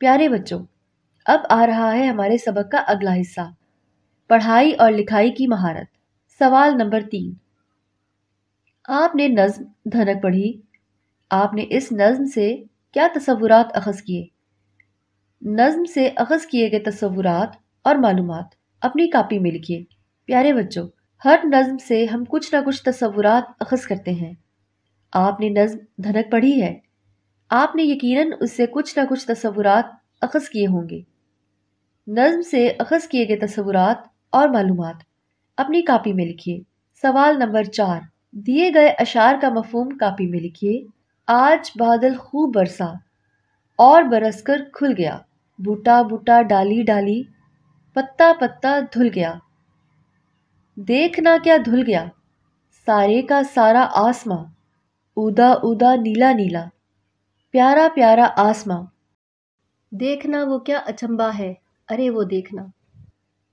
پیارے بچوں، اب آ رہا ہے ہمارے سبق کا اگلا حصہ، پڑھائی اور لکھائی کی مہارت۔ سوال نمبر 3، آپ نے نظم دھنک پڑھی۔ آپ نے اس نظم سے کیا تصورات اخذ کیے؟ نظم سے اخذ کیے گئے تصورات اور معلومات اپنی کاپی میں لکھیے۔ پیارے بچوں، ہر نظم سے ہم کچھ نہ کچھ تصورات اخذ کرتے ہیں۔ آپ نے نظم دھنک پڑھی ہے، آپ نے یقیناً اس سے کچھ نہ کچھ تصورات اخذ کیے ہوں گے۔ نظم سے اخذ کیے گئے تصورات اور معلومات اپنی کاپی میں لکھیے۔ سوال نمبر 4، دیے گئے اشعار کا مفہوم کاپی میں لکھیے۔ آج بادل خوب برسا اور برس کر کھل گیا، بوٹا بوٹا ڈالی ڈالی، پتا پتا دھل گیا، دیکھنا کیا دھل گیا، سارے کا سارا آسماں، اودا اودا نیلا نیلا، پیارا پیارا آسماں، دیکھنا وہ کیا اچنبا ہے، ارے وہ دیکھنا،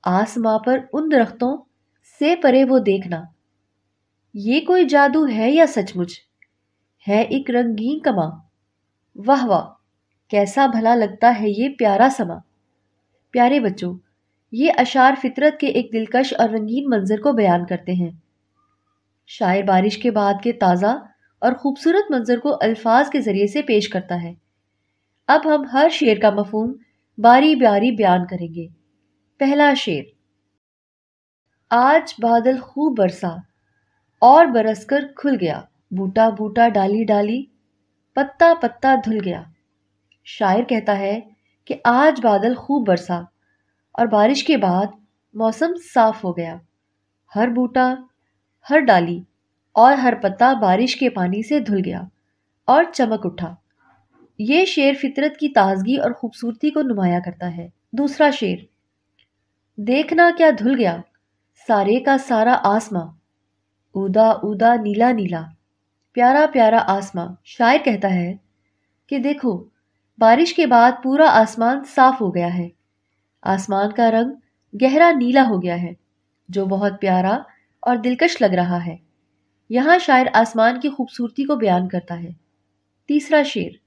آسماں پر ان درختوں سے پرے وہ دیکھنا، یہ کوئی جادو ہے یا سچ مچ ہے ایک رنگین کماں، واہ واہ کیسا بھلا لگتا ہے یہ پیارا سما۔ پیارے بچوں، یہ اشعار فطرت کے ایک دلکش اور رنگین منظر کو بیان کرتے ہیں۔ شاعر بارش کے بعد کے تازہ اور خوبصورت منظر کو الفاظ کے ذریعے سے پیش کرتا ہے۔ اب ہم ہر شعر کا مفہوم باری باری بیان کریں گے۔ پہلا شعر، آج بادل خوب برسا اور برس کر کھل گیا، بوٹا بوٹا ڈالی ڈالی، پتا پتا دھل گیا۔ شاعر کہتا ہے کہ آج بادل خوب برسا اور بارش کے بعد موسم صاف ہو گیا، ہر بوٹا، ہر ڈالی اور ہر پتا بارش کے پانی سے دھل گیا اور چمک اٹھا۔ یہ شعر فطرت کی تازگی اور خوبصورتی کو نمایاں کرتا ہے۔ دوسرا شعر، دیکھنا کیا دھل گیا، سارے کا سارا آسماں، اودا اودا نیلا نیلا، پیارا پیارا آسماں۔ شاعر کہتا ہے کہ دیکھو، بارش کے بعد پورا آسمان صاف ہو گیا ہے، آسمان کا رنگ گہرا نیلا ہو گیا ہے جو بہت پیارا اور دلکش لگ رہا ہے۔ یہاں شاعر آسمان کی خوبصورتی کو بیان کرتا ہے۔ تیسرا شعر،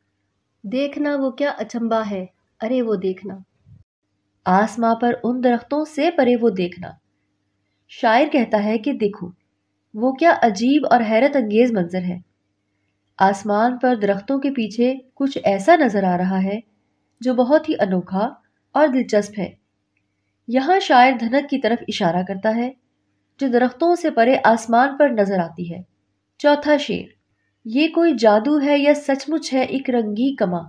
دیکھنا وہ کیا اچنبا ہے، ارے وہ دیکھنا، آسماں پر ان درختوں سے پرے وہ دیکھنا۔ شاعر کہتا ہے کہ دیکھو، وہ کیا عجیب اور حیرت انگیز منظر ہے، آسمان پر درختوں کے پیچھے کچھ ایسا نظر آ رہا ہے جو بہت ہی انوکھا اور دلچسپ ہے۔ یہاں شاعر دھنک کی طرف اشارہ کرتا ہے جو درختوں سے پرے آسمان پر نظر آتی ہے۔ چوتھا شعر، یہ کوئی جادو ہے یا سچ مچ ہے ایک رنگی کماں،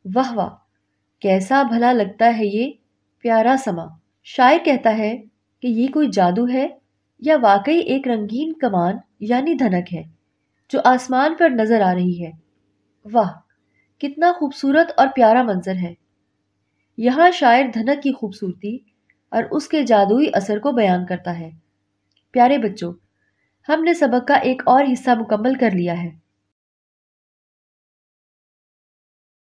واہ واہ کیسا بھلا لگتا ہے یہ پیارا سما۔ شاعر کہتا ہے کہ یہ کوئی جادو ہے یا واقعی ایک رنگین کمان یعنی دھنک ہے جو آسمان پر نظر آ رہی ہے۔ واہ کتنا خوبصورت اور پیارا منظر ہے۔ یہاں شاعر دھنک کی خوبصورتی اور اس کے جادوئی اثر کو بیان کرتا ہے۔ پیارے بچوں، ہم نے سبق کا ایک اور حصہ مکمل کر لیا ہے۔